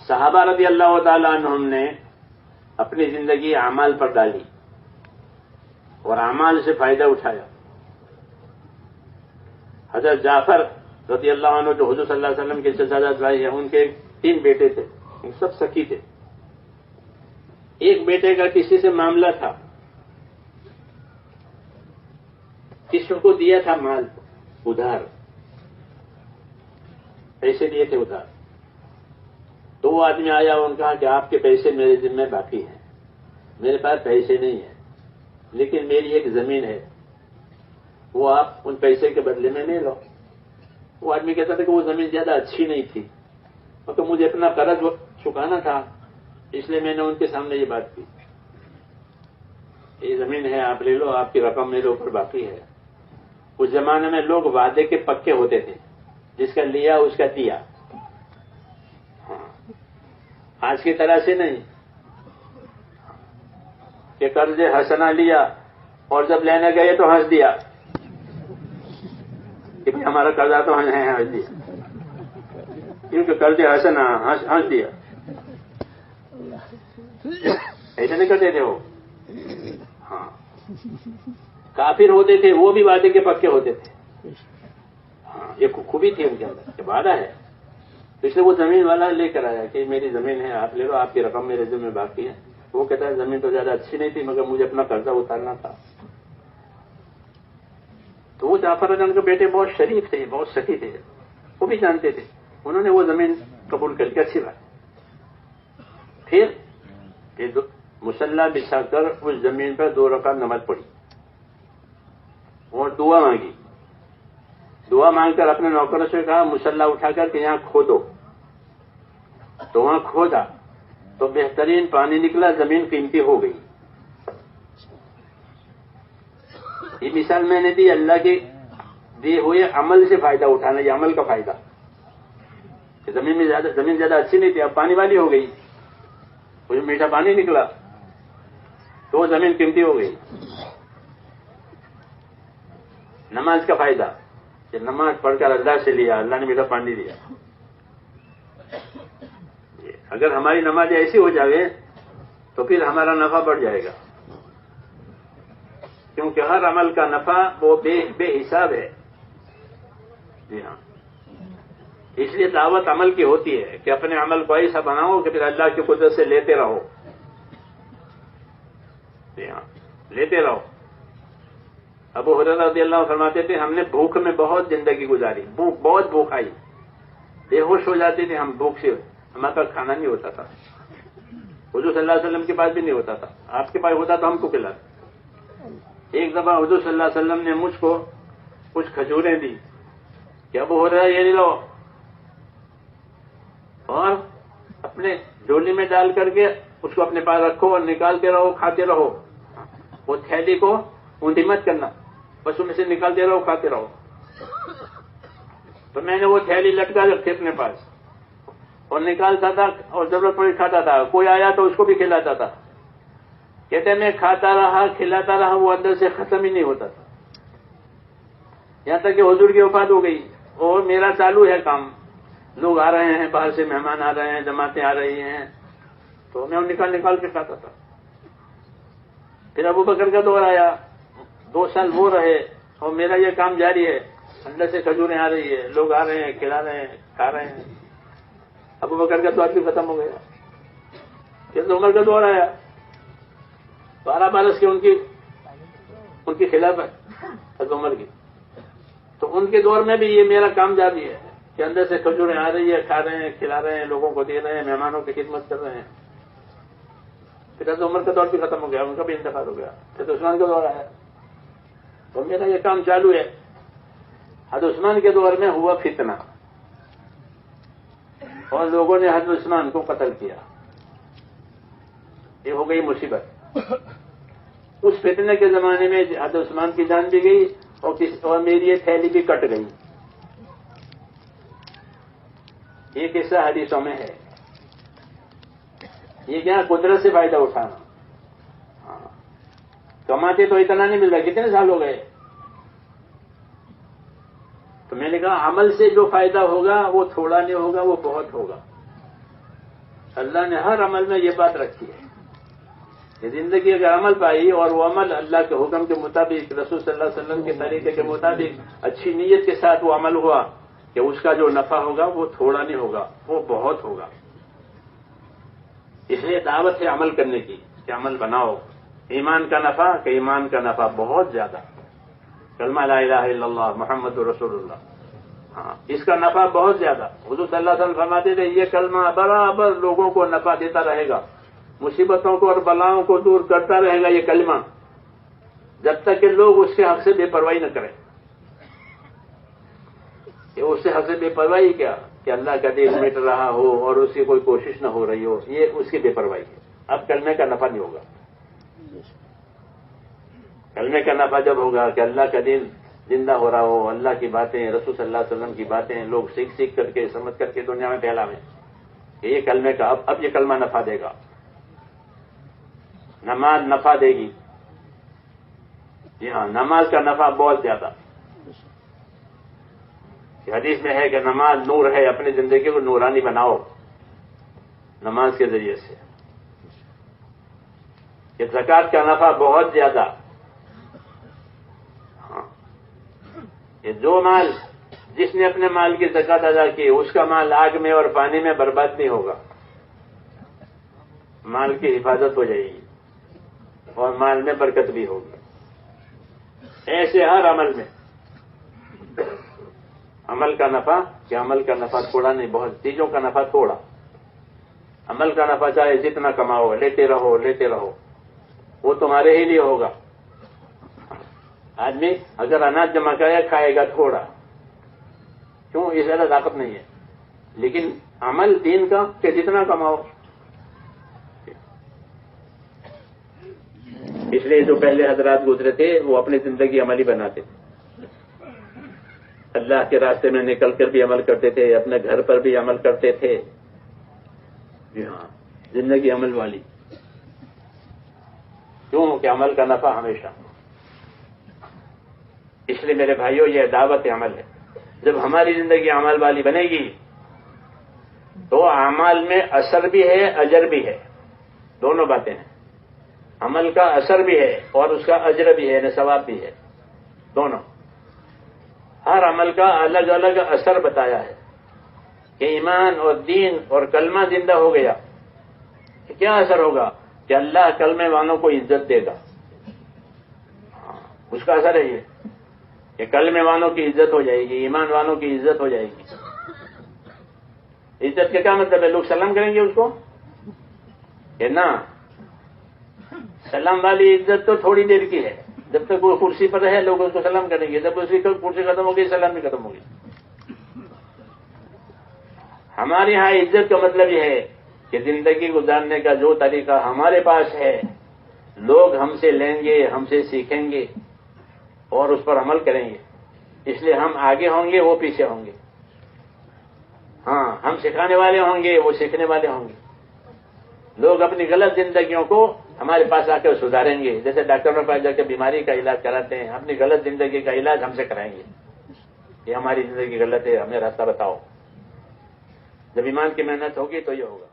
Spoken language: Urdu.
صحابہ رضی اللہ تعالیٰ عنہم نے اپنی زندگی اعمال پر ڈالی اور اعمال سے فائدہ اٹھایا. حضرت جعفر رضی اللہ عنہ جو حضور صلی اللہ علیہ وسلم کے چچا بھائی ہیں، ان کے 3 بیٹے تھے، سب سخی تھے. ایک بیٹے کا کسی سے معاملہ تھا، کسی کو دیا تھا مال ادھار، پیسے دیے تھے ادھار. تو وہ آدمی آیا اور کہا کہ آپ کے پیسے میرے ذمہ باقی ہیں، میرے پاس پیسے نہیں ہیں، لیکن میری ایک زمین ہے، وہ آپ ان پیسے کے بدلے میں لے لو. وہ آدمی کہتا تھا کہ وہ زمین زیادہ اچھی نہیں تھی، تو مجھے اپنا قرض چکانا تھا، اس لیے میں نے ان کے سامنے یہ بات کی. یہ زمین ہے، آپ لے لو، آپ کی رقم میرے اوپر باقی ہے. اس زمانے میں لوگ وعدے کے پکے ہوتے تھے، جس کا لیا اس کا دیا. آج کی طرح سے نہیں کہ قرض حسنہ لیا اور جب لینے گئے تو ہنس دیا کہ ہمارا قرضہ تو ہنس دیا، کیونکہ قرض حسنہ ہنس دیا. ایسے نہیں کرتے تھے وہ. ہاں، کافر ہوتے تھے وہ بھی وعدے کے پکے ہوتے تھے. ہاں، یہ خوبی تھی ان کے اندر کہ وعدہ ہے. اس لیے وہ زمین والا لے کر آیا کہ میری زمین ہے، آپ لے لو، آپ کی رقم میرے ذمہ باقی ہے. وہ کہتا ہے زمین تو زیادہ اچھی نہیں تھی مگر مجھے اپنا قرضہ اتارنا تھا. تو وہ جعفر رضی اللہ عنہ کے بیٹے بہت شریف تھے، بہت سخی تھے، وہ بھی جانتے تھے. انہوں نے وہ زمین قبول کر کے اچھی بات. پھر مصلی بچھا کر اس زمین پر 2 رکعت نماز پڑھی اور دعا مانگی. دعا مانگ کر اپنے نوکروں سے کہا مصلی اٹھا کر کہ یہاں کھودو. تو وہاں کھودا تو بہترین پانی نکلا، زمین قیمتی ہو گئی. یہ مثال میں نے دی اللہ کے دیے ہوئے عمل سے فائدہ اٹھانا، یہ عمل کا فائدہ. زمین زیادہ اچھی نہیں تھی، اب پانی والی ہو گئی، وہ میٹھا پانی نکلا تو وہ زمین قیمتی ہو گئی. نماز کا فائدہ کہ نماز پڑھ کر اللہ سے لیا، اللہ نے میٹھا پانی دیا. اگر ہماری نماز ایسی ہو جائے تو پھر ہمارا نفع بڑھ جائے گا، کیونکہ ہر عمل کا نفع وہ بے حساب ہے. جی ہاں، اس لیے دعوت عمل کی ہوتی ہے کہ اپنے عمل کو ایسا بناؤ کہ پھر اللہ کی قدرت سے لیتے رہو. جی ہاں، لیتے رہو. ابو ہریرہ رضی اللہ عنہ فرماتے تھے ہم نے بھوک میں بہت زندگی گزاری، بہت بھوک آئی، بے ہوش ہو جاتے تھے ہم بھوک سے، ہمارے پاس کھانا نہیں ہوتا تھا. حضور صلی اللہ علیہ وسلم کے پاس بھی نہیں ہوتا تھا، آپ کے پاس ہوتا تو ہم کو کھلاتے. ایک دفعہ حضور صلی اللہ علیہ وسلم نے مجھ کو کچھ کھجوریں دی کہ ابو ہریرہ یہ لو، اور اپنے جھولی میں ڈال کر کے اس کو اپنے پاس رکھو اور نکالتے رہو، کھاتے رہو. وہ تھیلی کو اونٹی مت کرنا، بس ان سے نکالتے رہو، کھاتے رہو. تو میں نے وہ تھیلی لٹکا رکھی اپنے پاس اور نکالتا تھا اور ضرورت پڑی کھاتا تھا. کوئی آیا تو اس کو بھی کھلاتا تھا. کہتے میں کھاتا رہا، کھلاتا رہا، وہ اندر سے ختم ہی نہیں ہوتا تھا، یہاں تک کہ حضور کی وفات ہو گئی. اور میرا چالو ہے کام، لوگ آ رہے ہیں، باہر سے مہمان آ رہے ہیں، جماعتیں آ رہی ہیں، تو میں نکال کے کھاتا تھا. پھر ابو بکر کا دور آیا، 2 سال وہ رہے اور میرا یہ کام جاری ہے. اندر سے کھجوریں آ رہی ہے، لوگ آ رہے ہیں، کھلا رہے ہیں، کھا رہے ہیں. ابو بکر کا دور بھی ختم ہو گیا. پھر عمر کا دور آیا، 12 برس کی ان کی خلافت حضرت عمر کی. تو ان کے دور میں بھی یہ میرا کام جاری ہے کہ اندر سے کھجوریں آ رہی ہے، کھا رہے ہیں، کھلا رہے ہیں، لوگوں کو دے رہے ہیں، مہمانوں کی خدمت کر رہے ہیں. پھر حضرت عمر کا دور بھی ختم ہو گیا، ان کا بھی انتقال ہو گیا. پھر عثمان کا دور آیا تو میرا یہ کام چالو ہے. حضرت عثمان کے دور میں ہوا فتنہ اور لوگوں نے حضرت عثمان کو قتل کیا. یہ ہو گئی مصیبت. اس فتنے کے زمانے میں حضرت عثمان کی جان بھی گئی اور میری یہ تھیلی بھی کٹ گئی. یہ قصہ حدیثوں میں ہے. یہ کیا قدرت سے فائدہ اٹھانا. کماتے تو اتنا نہیں مل رہا، کتنے سال ہو گئے. تو میں نے کہا عمل سے جو فائدہ ہوگا وہ تھوڑا نہیں ہوگا، وہ بہت ہوگا. اللہ نے ہر عمل میں یہ بات رکھی ہے کہ زندگی اگر عمل پائی اور وہ عمل اللہ کے حکم کے مطابق، رسول صلی اللہ علیہ وسلم کے طریقے کے مطابق اچھی نیت کے ساتھ وہ عمل ہوا کہ اس کا جو نفع ہوگا وہ تھوڑا نہیں ہوگا، وہ بہت ہوگا. اس لیے دعوت ہے عمل کرنے کی کہ عمل بناؤ. ایمان کا نفع کہ ایمان کا نفع بہت زیادہ. کلمہ لا الہ الا اللہ محمد رسول اللہ، ہاں اس کا نفع بہت زیادہ. حضور صلی اللہ علیہ وسلم فرماتے تھے یہ کلمہ برابر لوگوں کو نفع دیتا رہے گا، مصیبتوں کو اور بلاؤں کو دور کرتا رہے گا یہ کلمہ، جب تک کہ لوگ اس کے حق سے بے پرواہی نہ کریں. کہ اس سے حق سے بے پرواہی کیا کہ اللہ کا دین مٹ رہا ہو اور اس کی کوئی کوشش نہ ہو رہی ہو، یہ اس کی بے پرواہی ہے. اب کلمے کا نفع نہیں ہوگا. کلمے کا نفع جب ہوگا کہ اللہ کا دین زندہ ہو رہا ہو، اللہ کی باتیں، رسول صلی اللہ علیہ وسلم کی باتیں لوگ سیکھ کر کے سمجھ کر کے دنیا میں پھیلاویں کہ یہ کلمے کا اب یہ کلمہ نفع دے گا. نماز نفع دے گی. جی ہاں، نماز کا نفع بہت زیادہ. حدیث میں ہے کہ نماز نور ہے، اپنی زندگی کو نورانی بناؤ نماز کے ذریعے سے. کہ زکوٰۃ کا نفع بہت زیادہ. ہاں، کہ جو مال جس نے اپنے مال کی زکوٰۃ ادا کی اس کا مال آگ میں اور پانی میں برباد نہیں ہوگا. مال کی حفاظت ہو جائے گی اور مال میں برکت بھی ہوگی. ایسے ہر عمل میں عمل کا نفع کہ عمل کا نفع تھوڑا نہیں، بہت چیزوں کا نفع تھوڑا. عمل کا نفع چاہے جتنا کماؤ، لیتے رہو لیتے رہو، وہ تمہارے ہی لیے ہوگا. آدمی اگر اناج جمع کرے کھائے گا تھوڑا، کیوں؟ اس زیادہ طاقت نہیں ہے. لیکن عمل دین کا کہ جتنا کماؤ. اس لیے جو پہلے حضرات گزرے تھے وہ اپنی زندگی عملی بناتے تھے. اللہ کے راستے میں نکل کر بھی عمل کرتے تھے، اپنے گھر پر بھی عمل کرتے تھے. جی ہاں، زندگی عمل والی. کیوں کہ عمل کا نفع ہمیشہ. اس لیے میرے بھائیوں یہ دعوت عمل ہے. جب ہماری زندگی عمل والی بنے گی تو اعمال میں اثر بھی ہے، اجر بھی ہے. دونوں باتیں ہیں. عمل کا اثر بھی ہے اور اس کا اجر بھی ہے، یعنی ثواب بھی ہے. دونوں. ہر عمل کا الگ الگ اثر بتایا ہے کہ ایمان اور دین اور کلمہ زندہ ہو گیا کیا اثر ہوگا کہ اللہ کلمے والوں کو عزت دے گا. اس کا اثر ہے یہ کہ کلمے والوں کی عزت ہو جائے گی، ایمان والوں کی عزت ہو جائے گی. عزت کا کیا مطلب ہے؟ لوگ سلام کریں گے اس کو کہ نہ. سلام والی عزت تو تھوڑی دیر کی ہے، جب تک وہ کرسی پر ہے لوگ اس کو سلام کریں گے، جب اس کی کرسی ختم ہوگی سلام بھی ختم ہوگی. ہمارے ہاں عزت کا مطلب یہ ہے کہ زندگی گزارنے کا جو طریقہ ہمارے پاس ہے لوگ ہم سے لیں گے، ہم سے سیکھیں گے اور اس پر عمل کریں گے. اس لیے ہم آگے ہوں گے، وہ پیچھے ہوں گے. ہاں، ہم سکھانے والے ہوں گے، وہ سیکھنے والے ہوں گے. لوگ اپنی غلط زندگیوں کو ہمارے پاس آ کے سدھاریں گے. جیسے ڈاکٹروں کے پاس جا کے بیماری کا علاج کراتے ہیں، اپنی غلط زندگی کا علاج ہم سے کرائیں گے. یہ ہماری زندگی غلط ہے، ہمیں راستہ بتاؤ. جب ایمان کی محنت ہوگی تو یہ ہوگا.